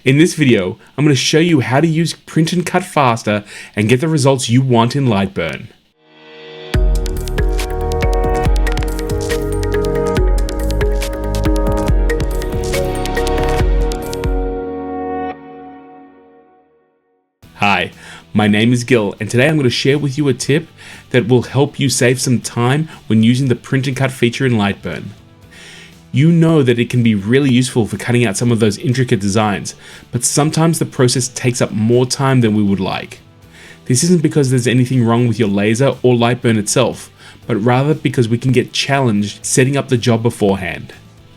In this video, I'm going to show you how to use print and cut faster and get the results you want in Lightburn. Hi, my name is Gil, and today I'm going to share with you a tip that will help you save some time when using the print and cut feature in Lightburn. You know that it can be really useful for cutting out some of those intricate designs, but sometimes the process takes up more time than we would like. This isn't because there's anything wrong with your laser or Lightburn itself, but rather because we can get challenged setting up the job beforehand.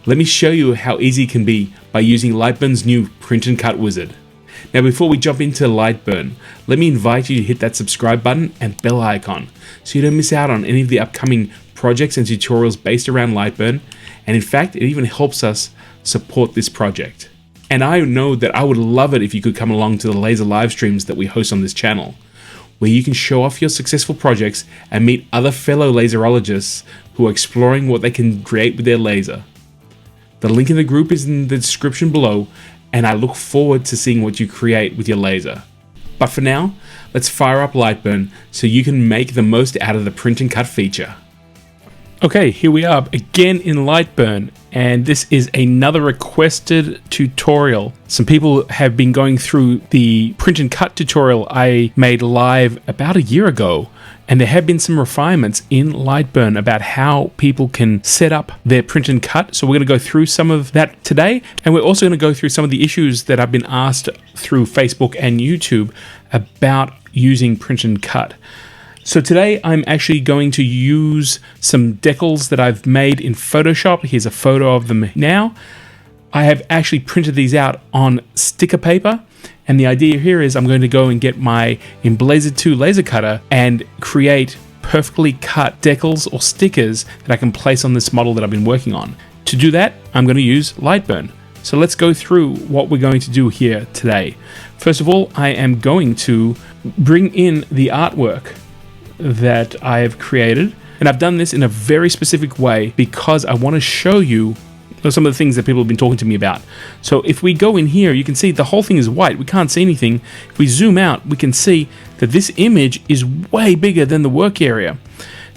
Let me show you how easy it can be by using Lightburn's new print and cut wizard. Now before we jump into Lightburn, let me invite you to hit that subscribe button and bell icon so you don't miss out on any of the upcoming projects and tutorials based around Lightburn, and in fact it even helps us support this project. And I know that I would love it if you could come along to the laser live streams that we host on this channel, where you can show off your successful projects and meet other fellow laserologists who are exploring what they can create with their laser. The link in the group is in the description below, and I look forward to seeing what you create with your laser. But for now, let's fire up Lightburn so you can make the most out of the print and cut feature. Okay, here we are again in Lightburn, and this is another requested tutorial. Some people have been going through the print and cut tutorial I made live about a year ago, and there have been some refinements in Lightburn about how people can set up their print and cut. So we're going to go through some of that today, and we're also going to go through some of the issues that I've been asked through Facebook and YouTube about using print and cut. So today I'm actually going to use some decals that I've made in Photoshop. Here's a photo of them now. I have actually printed these out on sticker paper, and the idea here is I'm going to go and get my Emblazer 2 laser cutter and create perfectly cut decals or stickers that I can place on this model that I've been working on. To do that, I'm going to use Lightburn. So let's go through what we're going to do here today. First of all, I am going to bring in the artwork that I have created, and I've done this in a very specific way because I want to show you some of the things that people have been talking to me about. So if we go in here, you can see the whole thing is white. We can't see anything. If we zoom out, we can see that this image is way bigger than the work area.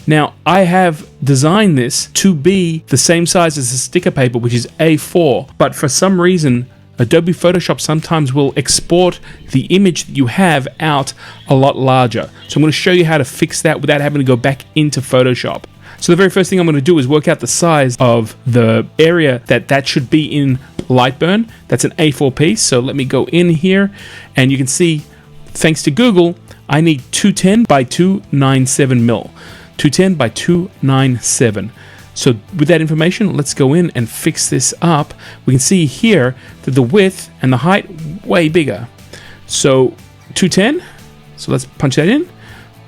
Now, I have designed this to be the same size as the sticker paper, which is A4, but for some reason, Adobe Photoshop sometimes will export the image that you have out a lot larger. So I'm going to show you how to fix that without having to go back into Photoshop. So the very first thing I'm going to do is work out the size of the area that should be in Lightburn. That's an A4 piece. So let me go in here, and you can see, thanks to Google, I need 210 by 297 mil. 210 by 297. So with that information, let's go in and fix this up. We can see here that the width and the height way bigger. So 210, so let's punch that in,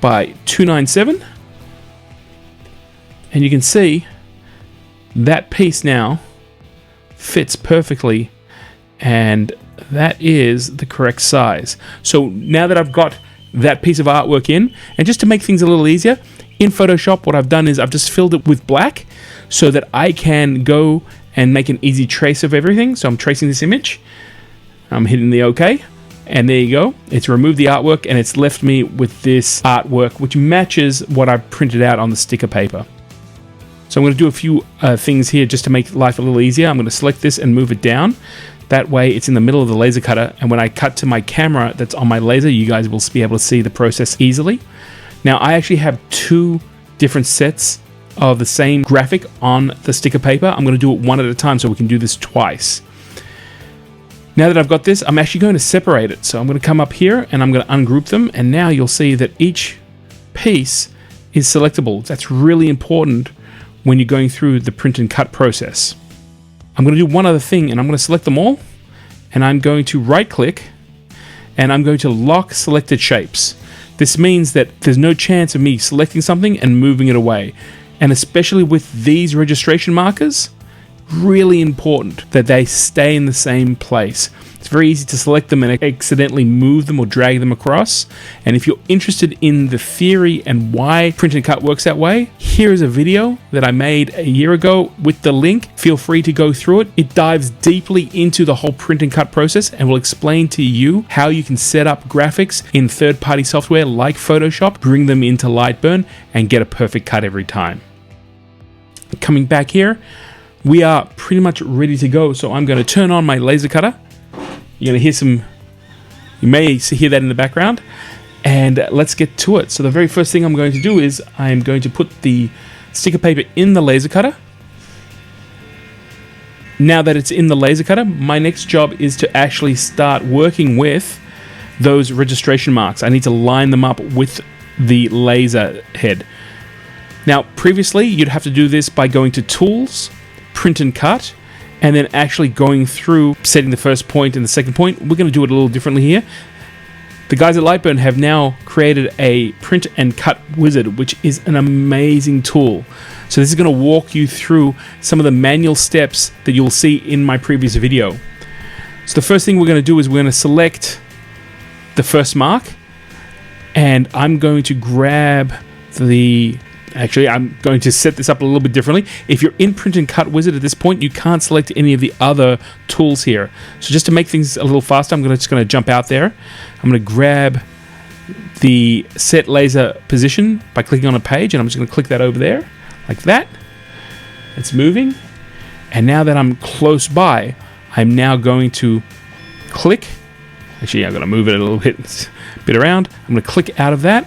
by 297. And you can see that piece now fits perfectly, and that is the correct size. So now that I've got that piece of artwork in, and just to make things a little easier, in Photoshop what I've done is I've just filled it with black so that I can go and make an easy trace of everything. So I'm tracing this image, I'm hitting the OK, and there you go. It's removed the artwork and it's left me with this artwork which matches what I've printed out on the sticker paper. So I'm going to do a few things here just to make life a little easier. I'm going to select this and move it down. That way it's in the middle of the laser cutter, and when I cut to my camera that's on my laser, you guys will be able to see the process easily. Now I actually have two different sets of the same graphic on the sticker paper. I'm going to do it one at a time so we can do this twice. Now that I've got this, I'm actually going to separate it. So I'm going to come up here and I'm going to ungroup them, and now you'll see that each piece is selectable. That's really important when you're going through the print and cut process. I'm going to do one other thing, and I'm going to select them all, and I'm going to right click, and I'm going to lock selected shapes. This means that there's no chance of me selecting something and moving it away. And especially with these registration markers, really important that they stay in the same place. It's very easy to select them and accidentally move them or drag them across. And if you're interested in the theory and why print and cut works that way, here is a video that I made a year ago with the link. Feel free to go through it. It dives deeply into the whole print and cut process and will explain to you how you can set up graphics in third-party software like Photoshop, bring them into Lightburn, and get a perfect cut every time. Coming back here, we are pretty much ready to go. So I'm going to turn on my laser cutter. You're going to hear some, you may hear that in the background, and let's get to it. So the very first thing I'm going to do is I'm going to put the sticker paper in the laser cutter. Now that it's in the laser cutter, my next job is to actually start working with those registration marks. I need to line them up with the laser head. Now, previously, you'd have to do this by going to Tools, Print and Cut, and then actually going through setting the first point and the second point. We're going to do it a little differently here. The guys at Lightburn have now created a print and cut wizard, which is an amazing tool. So this is going to walk you through some of the manual steps that you'll see in my previous video. So the first thing we're going to do is we're going to select the first mark, and I'm going to grab the... Actually, I'm going to set this up a little bit differently. If you're in Print and Cut Wizard at this point, you can't select any of the other tools here. So just to make things a little faster, I'm just going to jump out there. I'm going to grab the Set Laser Position by clicking on a page, and I'm just going to click that over there, like that. It's moving. And now that I'm close by, I'm now going to click. Actually, I'm going to move it a little bit around. I'm going to click out of that.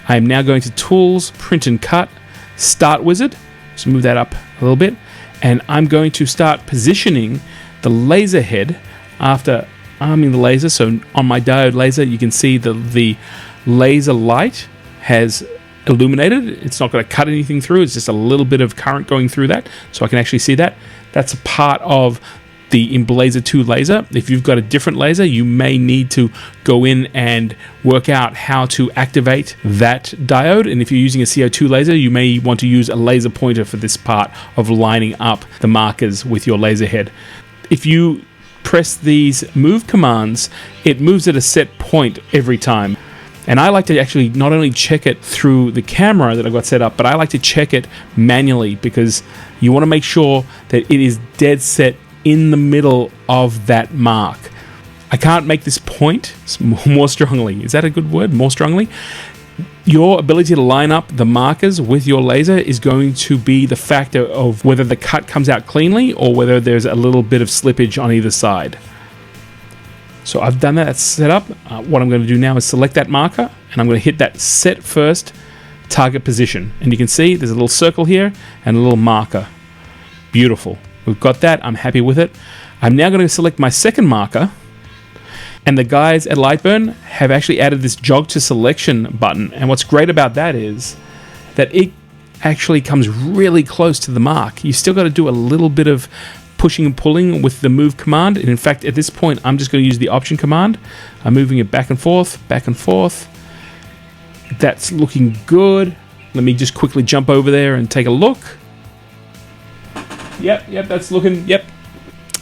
I am now going to Tools, Print and Cut, Start Wizard. So move that up a little bit. And I'm going to start positioning the laser head after arming the laser. So on my diode laser, you can see the laser light has illuminated. It's not going to cut anything through. It's just a little bit of current going through that. So I can actually see that. That's a part of the Emblazer 2 laser. If you've got a different laser, you may need to go in and work out how to activate that diode. And if you're using a CO2 laser, you may want to use a laser pointer for this part of lining up the markers with your laser head. If you press these move commands, it moves at a set point every time. And I like to actually not only check it through the camera that I've got set up, but I like to check it manually, because you want to make sure that it is dead set in the middle of that mark. I can't make this point more strongly. Is that a good word? More strongly? Your ability to line up the markers with your laser is going to be the factor of whether the cut comes out cleanly or whether there's a little bit of slippage on either side. So I've done that, that's set up. What I'm going to do now is select that marker, and I'm going to hit that Set First Target Position. And you can see there's a little circle here and a little marker. Beautiful. We've got that. I'm happy with it. I'm now going to select my second marker, and the guys at Lightburn have actually added this Jog to Selection button. And what's great about that is that it actually comes really close to the mark. You still got to do a little bit of pushing and pulling with the move command. And in fact, at this point, I'm just going to use the Option command. I'm moving it back and forth, back and forth. That's looking good. Let me just quickly jump over there and take a look. Yep, that's looking, yep,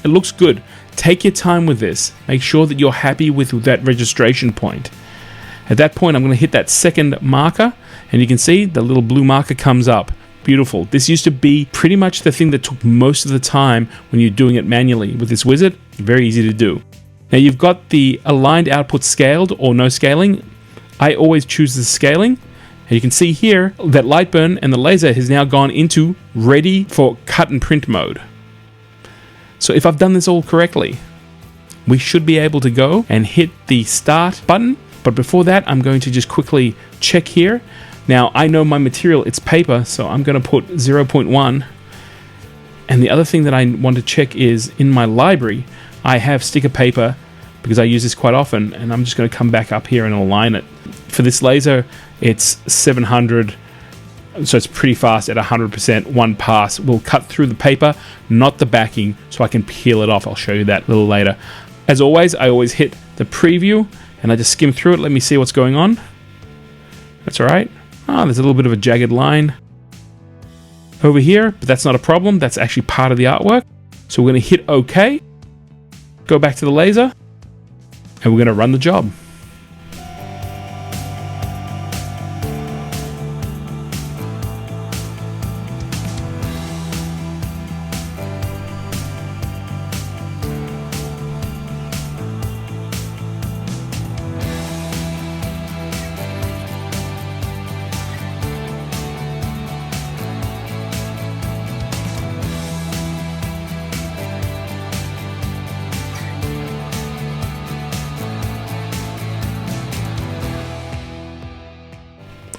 it looks good. Take your time with this. Make sure that you're happy with that registration point. At that point, I'm going to hit that second marker, and you can see the little blue marker comes up. Beautiful. This used to be pretty much the thing that took most of the time when you're doing it manually. With this wizard, very easy to do. Now you've got the aligned output scaled or no scaling. I always choose the scaling. And you can see here that Lightburn and the laser has now gone into ready for cut and print mode. So if I've done this all correctly, we should be able to go and hit the start button. But before that, I'm going to just quickly check here. Now I know my material, it's paper, so I'm going to put 0.1. And the other thing that I want to check is in my library, I have sticker paper because I use this quite often, and I'm just going to come back up here and align it. For this laser, it's 700, so it's pretty fast at 100%. One pass will cut through the paper, not the backing, so I can peel it off. I'll show you that a little later. As always, I always hit the preview, and I just skim through it. Let me see what's going on. That's all right. There's a little bit of a jagged line over here, but that's not a problem. That's actually part of the artwork. So we're going to hit OK, go back to the laser, and we're going to run the job.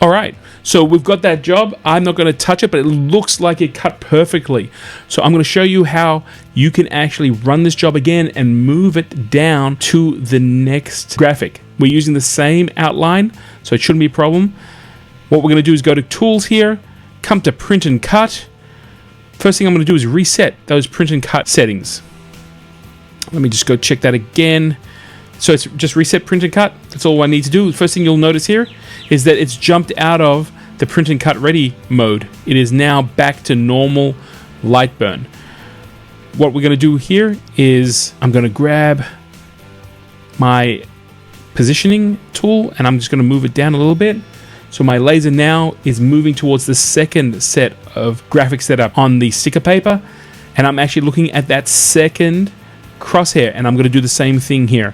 All right, so we've got that job. I'm not going to touch it, but it looks like it cut perfectly. So I'm going to show you how you can actually run this job again and move it down to the next graphic. We're using the same outline, so it shouldn't be a problem. What we're going to do is go to Tools here, come to Print and Cut. First thing I'm going to do is reset those Print and Cut settings. Let me just go check that again. So it's just reset Print and Cut. That's all I need to do. The first thing you'll notice here is that it's jumped out of the Print and Cut Ready mode. It is now back to normal Lightburn. What we're going to do here is I'm going to grab my positioning tool and I'm just going to move it down a little bit. So my laser now is moving towards the second set of graphics that are on the sticker paper. And I'm actually looking at that second crosshair, and I'm going to do the same thing here.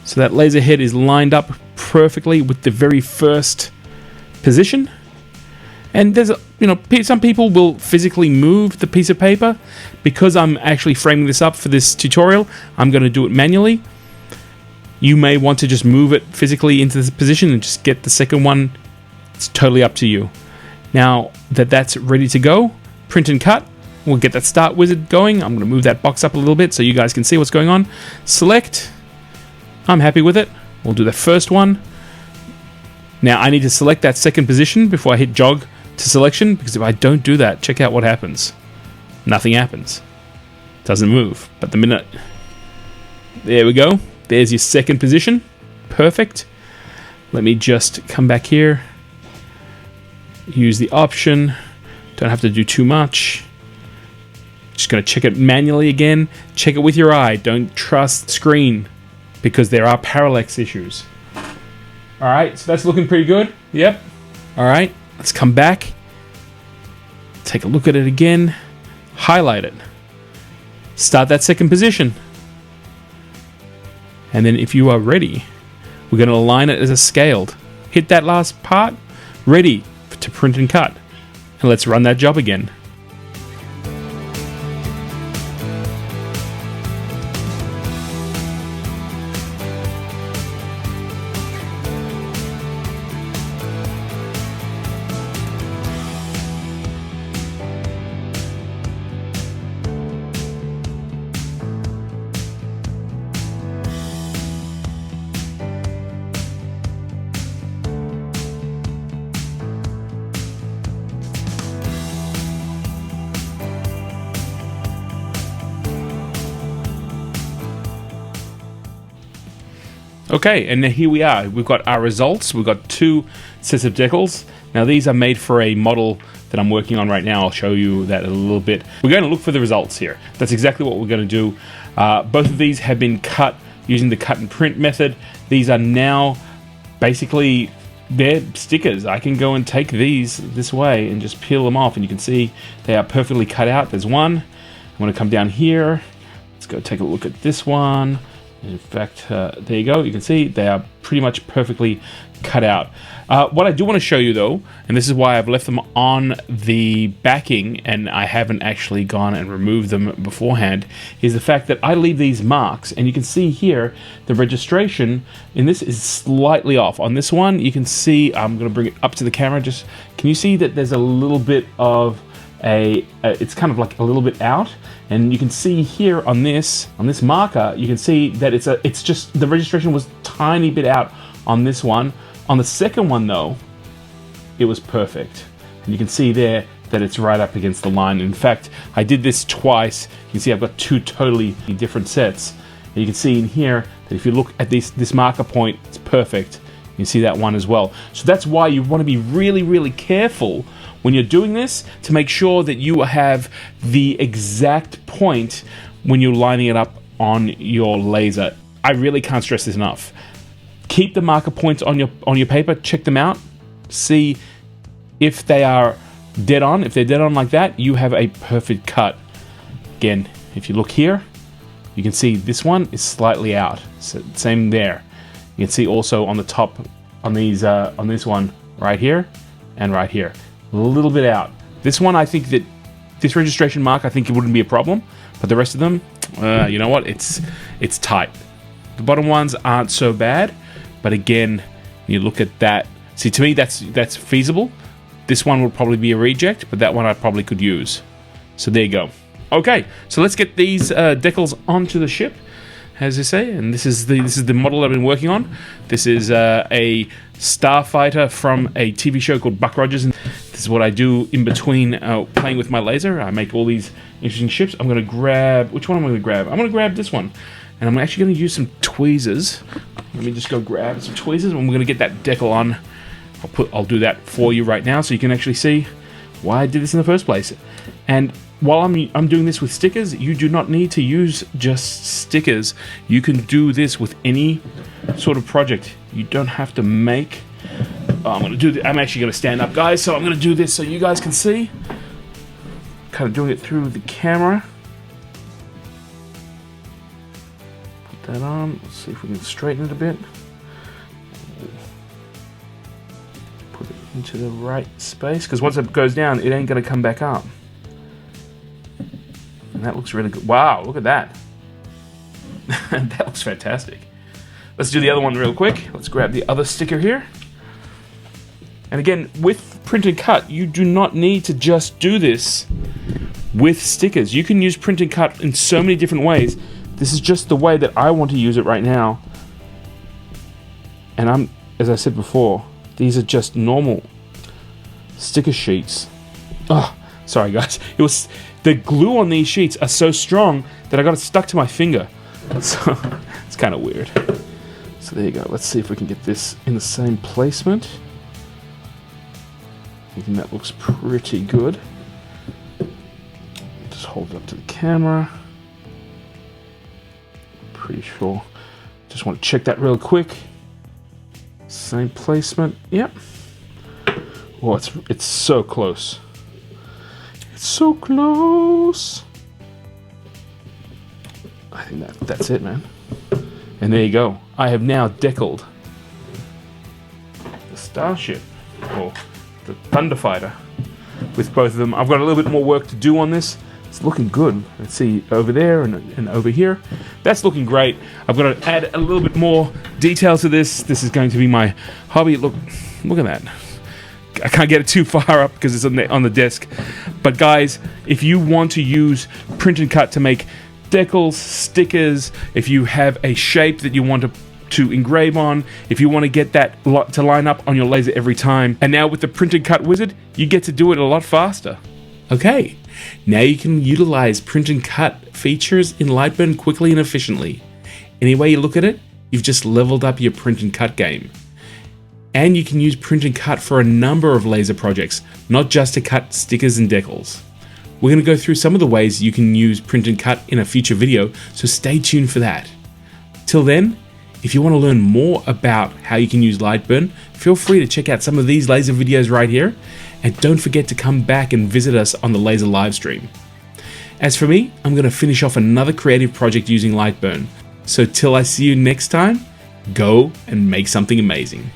So that laser head is lined up perfectly with the very first position. And there's, some people will physically move the piece of paper. Because I'm actually framing this up for this tutorial, I'm going to do it manually. You may want to just move it physically into this position and just get the second one. It's totally up to you. Now that that's ready to go, Print and Cut. We'll get that start wizard going. I'm going to move that box up a little bit so you guys can see what's going on. Select. I'm happy with it. We'll do the first one. Now I need to select that second position before I hit jog to selection, because if I don't do that, check out what happens. Nothing happens. Doesn't move. But the minute... There we go. There's your second position. Perfect. Let me just come back here. Use the option. Don't have to do too much. Just going to check it manually again. Check it with your eye. Don't trust the screen, because there are parallax issues. Alright, so that's looking pretty good. Yep. Alright, let's come back. Take a look at it again. Highlight it. Start that second position. And then if you are ready, we're going to align it as a scaled. Hit that last part. Ready to print and cut. And let's run that job again. Okay, and here we are. We've got our results. We've got two sets of decals. Now these are made for a model that I'm working on right now. I'll show you that in a little bit. We're going to look for the results here. That's exactly what we're going to do. Both of these have been cut using the cut and print method. These are now basically, they're stickers. I can go and take these this way and just peel them off, and you can see they are perfectly cut out. There's one. I'm going to come down here. Let's go take a look at this one. In fact, there you go. You can see they are pretty much perfectly cut out. What I do want to show you though, and this is why I've left them on the backing and I haven't actually gone and removed them beforehand, is the fact that I leave these marks, and you can see here the registration in this is slightly off. On this one, you can see, I'm going to bring it up to the camera, just, can you see that there's a little bit of it's kind of like a little bit out, and you can see here on this marker, you can see that it's just the registration was tiny bit out on this one. On the second one though, it was perfect, and you can see there that it's right up against the line. In fact, I did this twice. You can see I've got two totally different sets, and you can see in here that if you look at this marker point, it's perfect. You see that one as well. So that's why you want to be really, really careful when you're doing this to make sure that you have the exact point when you're lining it up on your laser. I really can't stress this enough. Keep the marker points on your paper, check them out, see if they are dead on. If they're dead on like that, you have a perfect cut. Again, if you look here, you can see this one is slightly out. So same there. You can see also on the top on these on this one right here and right here, a little bit out. This one, I think that this registration mark, I think it wouldn't be a problem, but the rest of them, you know what? It's tight. The bottom ones aren't so bad, but again, you look at that. See, to me, that's feasible. This one would probably be a reject, but that one I probably could use. So there you go. Okay, so let's get these decals onto the ship, as they say, and this is the model I've been working on. This is a starfighter from a TV show called Buck Rogers, and this is what I do in between playing with my laser. I make all these interesting ships. I'm going to grab, which one am I going to grab? I'm going to grab this one, and I'm actually going to use some tweezers. Let me just go grab some tweezers, and we're going to get that decal on. I'll do that for you right now, so you can actually see why I did this in the first place. And while I'm doing this with stickers, you do not need to use just stickers. You can do this with any sort of project. You don't have to make. I'm actually going to stand up, guys. So I'm going to do this so you guys can see. Kind of doing it through the camera. Put that on. Let's see if we can straighten it a bit. Put it into the right space, because once it goes down, it ain't going to come back up. And that looks really good. Wow, look at that. That looks fantastic. Let's do the other one real quick. Let's grab the other sticker here. And again, with print and cut, you do not need to just do this with stickers. You can use print and cut in so many different ways. This is just the way that I want to use it right now. And as I said before, these are just normal sticker sheets. Oh, sorry guys. The glue on these sheets are so strong that I got it stuck to my finger. So it's kind of weird. So there you go. Let's see if we can get this in the same placement. I think that looks pretty good. Just hold it up to the camera. Pretty sure. Just want to check that real quick. Same placement. Yep. Oh, it's so close. It's so close. I think that's it, man. And there you go. I have now decaled the Starship, or the Thunderfighter, with both of them. I've got a little bit more work to do on this. It's looking good. Let's see, over there and over here. That's looking great. I've got to add a little bit more detail to this. This is going to be my hobby. Look at that. I can't get it too far up because it's on the desk. But guys, if you want to use print and cut to make decals, stickers, if you have a shape that you want to engrave on, if you want to get that to line up on your laser every time, and now with the print and cut wizard, you get to do it a lot faster. Okay, now you can utilize print and cut features in Lightburn quickly and efficiently. Any way you look at it, you've just leveled up your print and cut game. And you can use print and cut for a number of laser projects, not just to cut stickers and decals. We're going to go through some of the ways you can use print and cut in a future video, so stay tuned for that. Till then, if you want to learn more about how you can use Lightburn, feel free to check out some of these laser videos right here, and don't forget to come back and visit us on the laser live stream. As for me, I'm going to finish off another creative project using Lightburn. So till I see you next time, go and make something amazing.